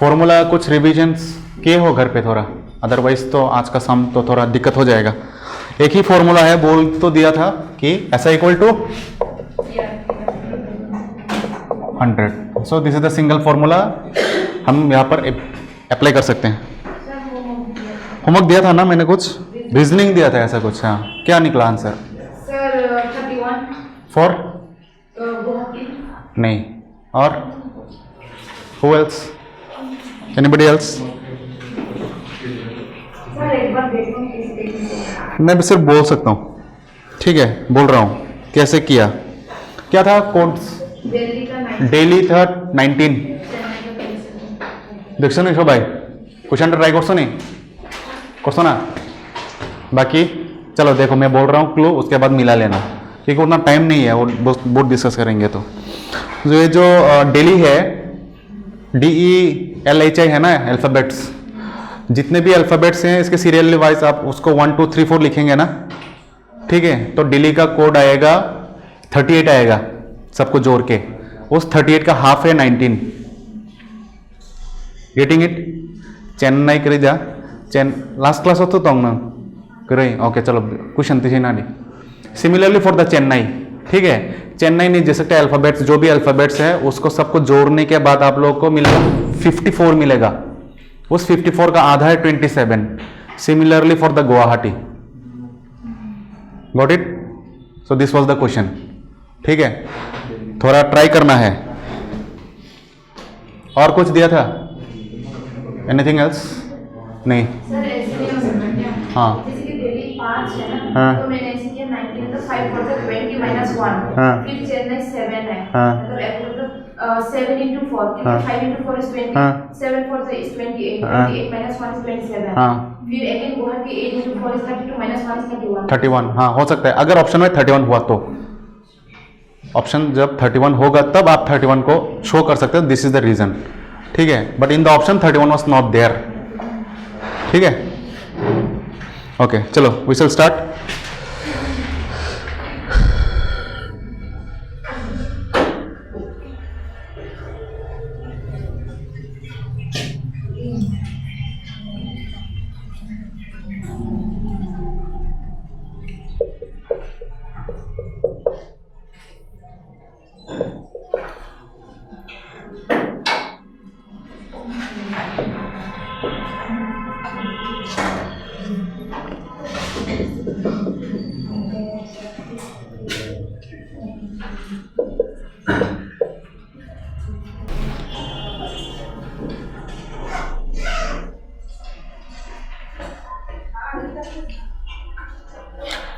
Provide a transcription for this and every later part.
Formula कुछ revisions किए हो घर पे थोड़ा, अदरवाइज तो आज का सम तो थोड़ा दिक्कत हो जाएगा। एक ही फॉर्मूला है, बोल तो दिया था कि ऐसा equal to 100। So this is the single formula, हम यहाँ पर अप्लाई कर सकते हैं। होमवर्क दिया था ना मैंने, कुछ रीजनिंग दिया था ऐसा कुछ। हाँ, क्या निकला आंसर? Sir 31 for Guwahati. नहीं, और who else, anybody else? Sir एक बार देखो किस मैं भी सिर्फ बोल सकता हूँ, ठीक है, बोल रहा हूँ कैसे किया। क्या था कोड्स? दिल्ली का 9 डेली था 19। देखो नहीं शो भाई, क्वेश्चन ट्राई करसो नहीं करसो ना। बाकी चलो देखो, मैं बोल रहा हूँ क्लू, उसके बाद मिला लेना, क्योंकि उतना टाइम नहीं है, वो बहुत डिस्कस करेंगे। तो ये जो डेली है, DELHI है ना अल्फ़ाबेट्स, जितने भी अल्फ़ाबेट्स हैं इसके सीरियल वाइज आप उसको 1 2 3 4 लिखेंगे ना, ठीक है। तो डेली का कोड आएगा 38 आएगा, सबको जोड़ के। उस 38 का हाफ है 19। Getting it? चेन्नई करी जा लास्ट क्लास होता तो ना करे। ओके चलो क्वेश्चन तीसरी ना दी। सिमिलरली फॉर द चेन्नई, ठीक है, चेन्नई नहीं दे सकते अल्फ़ाबेट्स, जो भी अल्फ़ाबेट्स है उसको सबको जोड़ने के बाद आप लोगों को मिलेगा 54 मिलेगा। उस 54 का आधा है 27। Similarly for the Guwahati. Got it? So this was the question, ठीक है, थोड़ा ट्राई करना है। और कुछ दिया था? Anything else? नहीं। सर ऐसे नहीं हो सकता क्या? हाँ। जैसे कि दिल्ली 5 है ना, हाँ। तो मैंने ऐसे किया 19 तो 5 for the 20 minus 1। हाँ। फिर चेन्नई 7 है, हाँ। मतलब मतलब 7 into 4, क्योंकि हाँ। 5 into 4 is 20, हाँ। 7 for the is 28, हाँ। 28 minus 1 is 27। हाँ। फिर again Guwahati 8 into 4 is 32 minus 1 is 31। 31, हाँ हो सकता है, अगर ऑप्शन में 31 हुआ तो। ऑप्शन जब 31 होगा तब आप 31 को शो कर सकते हो, दिस इज द रीजन, ठीक है। But in the option 31 was not there, ठीक है। ओके चलो वी शैल स्टार्ट।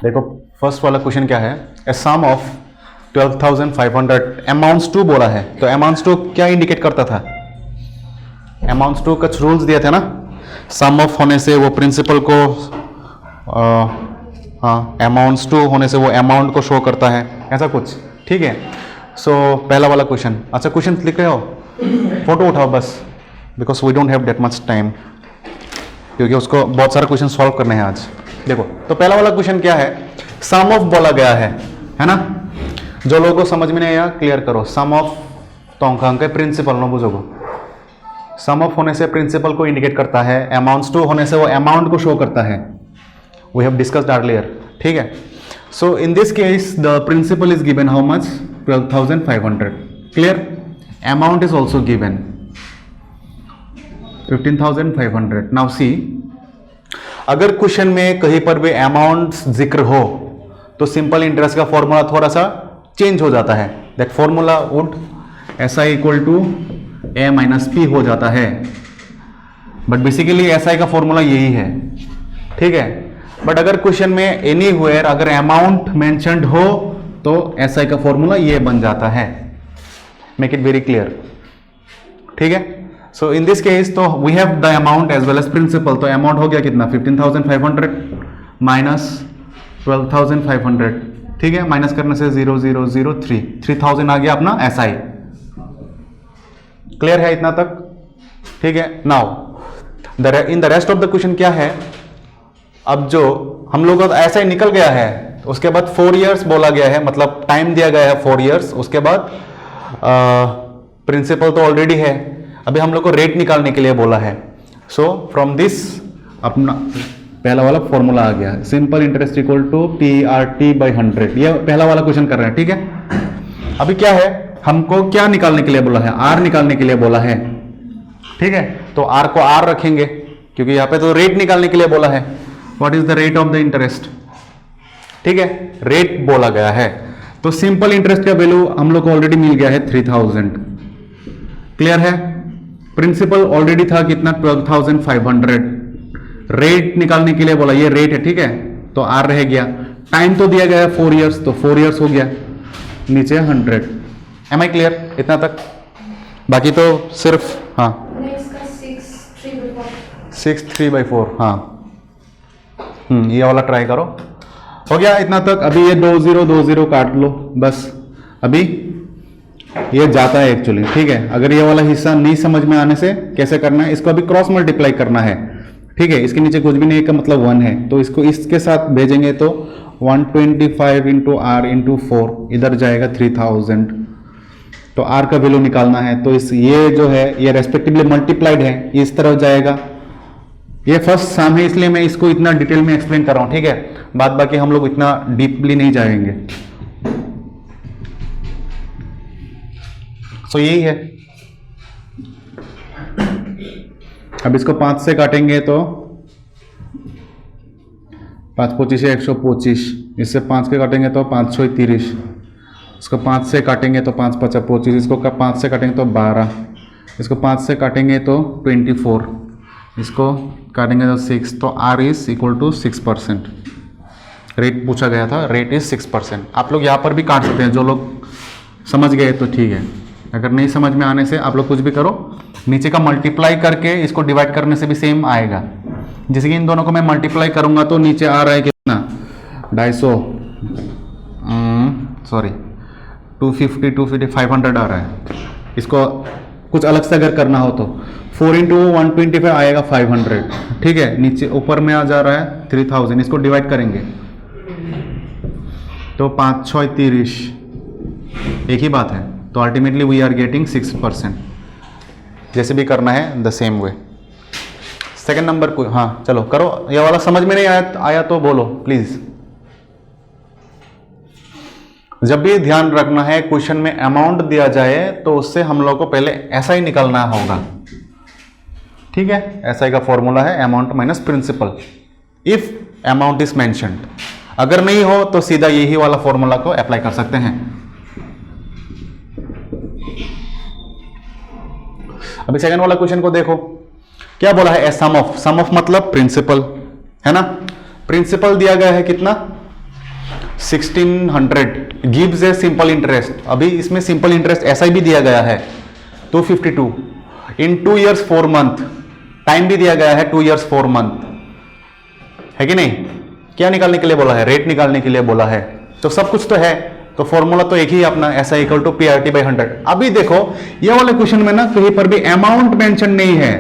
देखो फर्स्ट वाला क्वेश्चन क्या है, a sum of 12,500 amounts to बोला है। तो अमाउंट्स टू क्या इंडिकेट करता था? अमाउंट्स टू कुछ रूल्स दिया था ना, सम ऑफ होने से वो प्रिंसिपल को हाँ, अमाउंट्स टू होने से वो अमाउंट को शो करता है, ऐसा कुछ, ठीक है। सो पहला वाला क्वेश्चन, अच्छा क्वेश्चन लिख रहे हो, फोटो उठाओ बस, because we don't have that much time, क्योंकि उसको बहुत सारे क्वेश्चन सॉल्व करने हैं आज। देखो तो पहला वाला क्वेश्चन क्या है, सम ऑफ बोला गया है ना। जो लोगों को समझ में नहीं आया क्लियर करो। सम ऑफ तो अंक है, प्रिंसिपल नो बुझोगो। सम ऑफ होने से प्रिंसिपल को इंडिकेट करता है, अमाउंट्स टू होने से वो अमाउंट को शो करता है, वी हैव डिस्कस्ड अर्लियर, ठीक है। So in this case the principal is given how much, 12,500, clear. Amount is also given 15,500। Now see, अगर क्वेश्चन में कहीं पर भी अमाउंट जिक्र हो तो सिंपल इंटरेस्ट का फॉर्मूला थोड़ा सा चेंज हो जाता है। That formula would SI equal to A minus P हो जाता है, बट बेसिकली SI का फॉर्मूला यही है, ठीक है। बट अगर क्वेश्चन में एनीवेयर अगर अमाउंट मेंशन्ड हो तो SI का फॉर्मूला ये बन जाता है। मेक इट वेरी क्लियर, ठीक है। सो इन दिस केस तो we have the amount as well as principal. तो अमाउंट हो गया कितना, 15,500 माइनस 12,500, ठीक है। माइनस करने से 0,003, 3,000 आ गया अपना SI। क्लियर है इतना तक, ठीक है। Now in the rest of the question क्या है, अब जो हम लोग का ऐसा ही निकल गया है, उसके बाद 4 इयर्स बोला गया है, मतलब टाइम दिया गया है 4 इयर्स। उसके बाद प्रिंसिपल तो ऑलरेडी है, अभी हम लोग को रेट निकालने के लिए बोला है। सो फ्रॉम दिस अपना पहला वाला फॉर्मूला आ गया, simple interest equal to PRT/100। ये पहला वाला क्वेश्चन कर रहे हैं, ठीक है। अभी क्या है, हमको क्या निकालने के लिए बोला है, R निकालने के लिए बोला है, ठीक है। तो R को R रखेंगे क्योंकि यहाँ पे तो रेट निकालने के लिए बोला है। What is the rate of the interest, ठीक है, रेट बोला गया है। तो सिंपल इंटरेस्ट का वैल्यू हम लोग को ऑलरेडी मिल गया है 3000, क्लियर है। प्रिंसिपल ऑलरेडी था कितना 12,500। रेट निकालने के लिए बोला, ये रेट है, ठीक है, तो आर रह गया। टाइम तो दिया गया है 4 इयर्स, तो 4 इयर्स हो गया, नीचे 100। एम आई क्लियर इतना तक? बाकी तो सिर्फ हाँ Next का 6/3/4. 6/3/4, हाँ ये वाला ट्राई करो। हो गया इतना तक। अभी ये 20 काट लो बस। अभी ये जाता है एक्चुअली, ठीक है। अगर ये वाला हिस्सा नहीं समझ में आने से कैसे करना है, इसको अभी क्रॉस मल्टीप्लाई करना है, ठीक है। इसके नीचे कुछ भी नहीं का मतलब 1 है, तो इसको इसके साथ भेजेंगे तो 125 इंटू आर इंटू 4 इधर जाएगा 3000। तो आर का वैल्यू निकालना है, तो इस ये जो है ये रेस्पेक्टिवली मल्टीप्लाइड है, इस तरफ जाएगा। ये फर्स्ट सम है इसलिए मैं इसको इतना डिटेल में एक्सप्लेन कर रहा हूं, ठीक है। बाद बाकी हम लोग इतना डीपली नहीं जाएंगे। तो यही है। अब इसको 5 से काटेंगे तो 5 25 125, इससे 5 के काटेंगे तो 5 6 30, इसको 5 से काटेंगे तो 5 5 25, इसको 5 से काटेंगे तो 12, इसको 5 से काटेंगे तो 24, इसको काटेंगे तो 6। तो R is equal to 6%। Rate पूछा गया था, रेट इज 6%। आप लोग यहाँ पर भी काट सकते हैं, जो लोग समझ गए तो ठीक है, अगर नहीं समझ में आने से आप लोग कुछ भी करो, नीचे का मल्टीप्लाई करके इसको डिवाइड करने से भी सेम आएगा। जैसे कि इन दोनों को मैं मल्टीप्लाई करूंगा तो नीचे आ रहा है कितना 250, सॉरी 250 250 500 आ रहा है। इसको कुछ अलग से अगर करना हो तो 4 इंटू 125 आएगा 500, ठीक है। नीचे ऊपर में आ जा रहा है 3000, इसको डिवाइड करेंगे तो 5 6 30, एक ही बात है। तो अल्टीमेटली वी आर गेटिंग 6%। जैसे भी करना है the same way. Second number को हाँ चलो करो। ये वाला समझ में नहीं आया तो बोलो प्लीज। जब भी ध्यान रखना है क्वेश्चन में अमाउंट दिया जाए तो उससे हम लोग को पहले एसआई निकालना होगा, ठीक है। एसआई का फॉर्मूला है amount minus principal if amount is mentioned. अगर नहीं हो तो सीधा यही वाला फॉर्मूला को अप्लाई कर सकते हैं। अभी सेकंड वाला क्वेश्चन को देखो, क्या बोला है, सम ऑफ। सम ऑफ मतलब प्रिंसिपल है ना। प्रिंसिपल दिया गया है कितना 1600, गिव्स ए सिंपल इंटरेस्ट। अभी इसमें सिंपल इंटरेस्ट ऐसा ही भी दिया गया है 252 इन 2 years 4 month। टाइम भी दिया गया है 2 years 4 month, है कि नहीं। क्या निकालने के लिए बोला है, रेट निकालने के लिए बोला है। तो सब कुछ तो है, तो फॉर्मूला तो एक ही अपना, ऐसा इक्वल टू PRT/100। अभी देखो ये वाले क्वेश्चन में ना कहीं पर भी अमाउंट मेंशन नहीं है।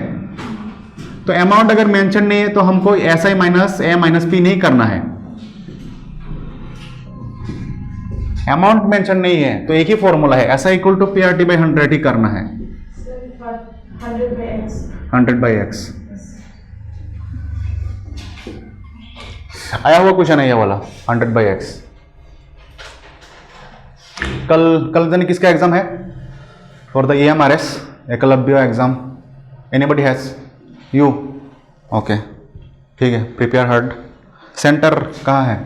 तो अमाउंट अगर मेंशन नहीं है तो हमको SI minus A minus P नहीं करना है। अमाउंट मेंशन नहीं है तो एक ही फॉर्मूला है, SI इक्वल टू PRT/100 ही करना है। 100/x आया हुआ क्वेश्चन है ये वाला 100/x। कल दिन किसका एग्जाम है for the EMRS Eklavya exam? Anybody has? You? Okay ठीक है, प्रिपेयर हार्ड। सेंटर कहाँ है?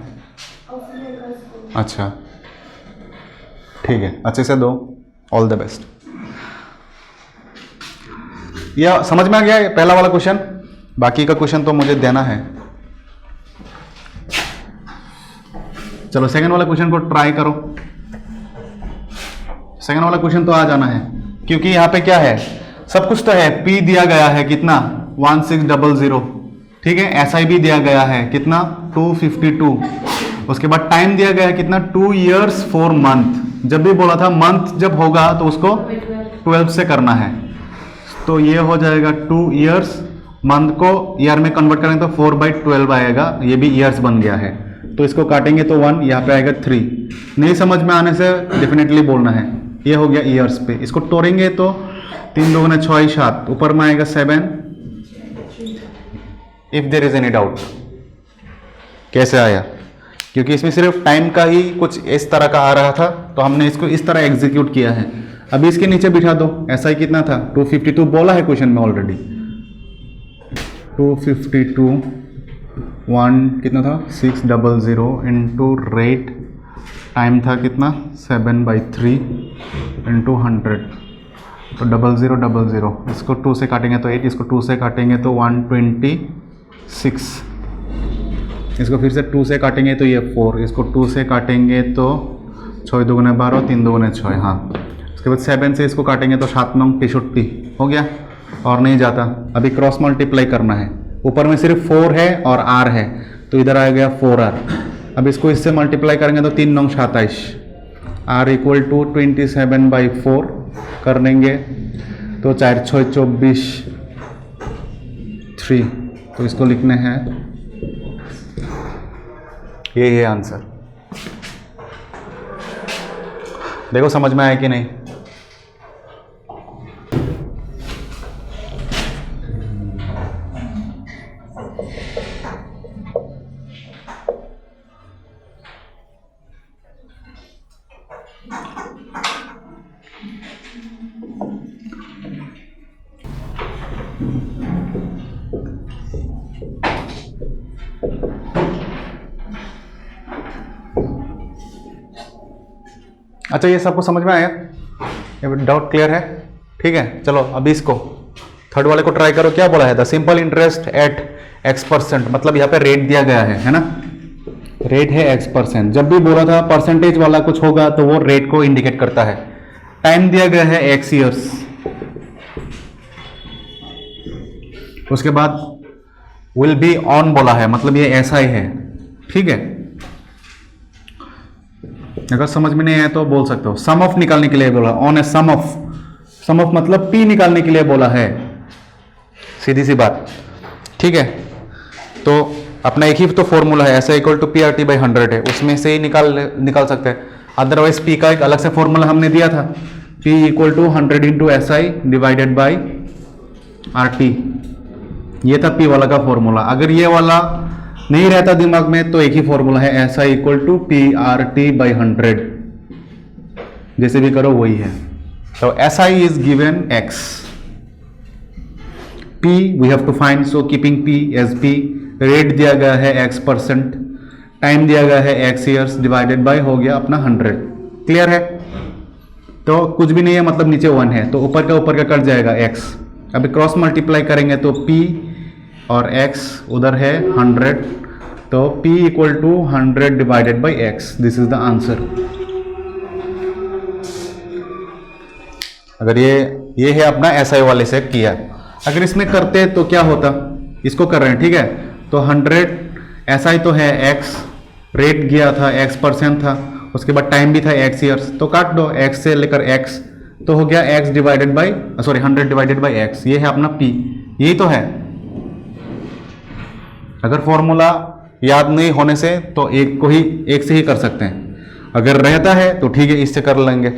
अच्छा ठीक है, अच्छे से दो, ऑल द बेस्ट। यह समझ में आ गया है पहला वाला क्वेश्चन। बाकी का क्वेश्चन तो मुझे देना है। चलो सेकंड वाला क्वेश्चन को ट्राई करो। सेकंड वाला क्वेश्चन तो आ जाना है क्योंकि यहाँ पे क्या है, सब कुछ तो है। P दिया गया है कितना 1600, ठीक है। SI भी दिया गया है कितना 252। उसके बाद टाइम दिया गया है कितना 2 years 4 month। जब भी बोला था मंथ जब होगा तो उसको 12 से करना है, तो ये हो जाएगा 2 years। मंथ को ईयर में कन्वर्ट करेंगे तो 4/12 आएगा, ये भी ईयर्स बन गया है। तो इसको काटेंगे तो 1, यहाँ पे आएगा 3। नहीं समझ में आने से डेफिनेटली बोलना है। ये हो गया ईयर्स पे। इसको तोड़ेंगे तो 3 2 6 7, ऊपर में आएगा 7 if there is any doubt. कैसे आया? क्योंकि इसमें सिर्फ टाइम का ही कुछ इस तरह का आ रहा था, तो हमने इसको इस तरह एग्जीक्यूट किया है। अभी इसके नीचे बिठा दो, ऐसा ही कितना था 252 बोला है क्वेश्चन में ऑलरेडी। 252 1 कितना था 600 इंटू रेट, टाइम था कितना 7/3 इंटू 100, तो 0000, इसको 2 से काटेंगे तो 8, इसको 2 से काटेंगे तो 126, इसको फिर से 2 से काटेंगे तो ये 4, इसको 2 से काटेंगे तो 6 2 12, 3 2 6, हाँ। उसके बाद 7 से इसको काटेंगे तो 7 9 63 हो गया, और नहीं जाता। अभी क्रॉस मल्टीप्लाई करना है, ऊपर में सिर्फ 4 है और r है, तो इधर आ गया 4r। अब इसको इससे मल्टीप्लाई करेंगे तो 3 9 27, r इक्वल टू 27/4 कर देंगे तो 4 6 24 3, तो इसको लिखने हैं, ये है आंसर। देखो समझ में आया कि नहीं? अच्छा, ये सबको समझ में आया? ये डाउट क्लियर है? ठीक है, चलो अभी इसको थर्ड वाले को ट्राई करो। क्या बोला है? The simple interest eight x%, मतलब यहाँ पे रेट दिया गया है ना, रेट है x%। जब भी बोला था परसेंटेज वाला कुछ होगा तो वो रेट को इंडिकेट करता है। टाइम दिया गया है x ईयर्स, उसके बाद विल बी ऑन बोला है, मतलब ये ऐसा ही है। ठीक है, अगर समझ में नहीं आया तो बोल सकते हो। सम ऑफ निकालने के लिए बोला, on a sum of, sum of मतलब p निकालने के लिए बोला है, सीधी सी बात। ठीक है, तो अपना एक ही तो फॉर्मूला है, ऐसा इक्वल टू PRT/100 है, उसमें से ही निकाल सकते हैं। अदरवाइज p का एक अलग से फॉर्मूला हमने दिया था, p equal to 100 into SI divided by RT, ये था p वाला का फॉर्मूला। अगर ये वाला नहीं रहता दिमाग में तो एक ही फॉर्मूला है, SI इक्वल टू PRT/100, जैसे भी करो वही है। तो SI is given x, P we have to find, so keeping P as P, rate दिया गया है x%, टाइम दिया गया है x ईयर्स, डिवाइडेड बाय हो गया अपना 100। क्लियर है? तो कुछ भी नहीं है, मतलब नीचे 1 है, तो ऊपर का कट जाएगा x। अभी क्रॉस मल्टीप्लाई करेंगे तो P और x उधर है 100, तो P equal to 100 divided by x, this is the answer. अगर ये है अपना SI वाले से किया। अगर इसमें करते तो क्या होता, इसको कर रहे हैं, ठीक है, तो 100 SI तो है x, रेट गया था x% था, उसके बाद टाइम भी था x ईयर्स, तो काट दो x से लेकर x, तो हो गया x divided by 100 divided by x, ये है अपना P, यही तो है। अगर फॉर्मूला याद नहीं होने से तो एक से ही कर सकते हैं, अगर रहता है तो ठीक है, इससे कर लेंगे।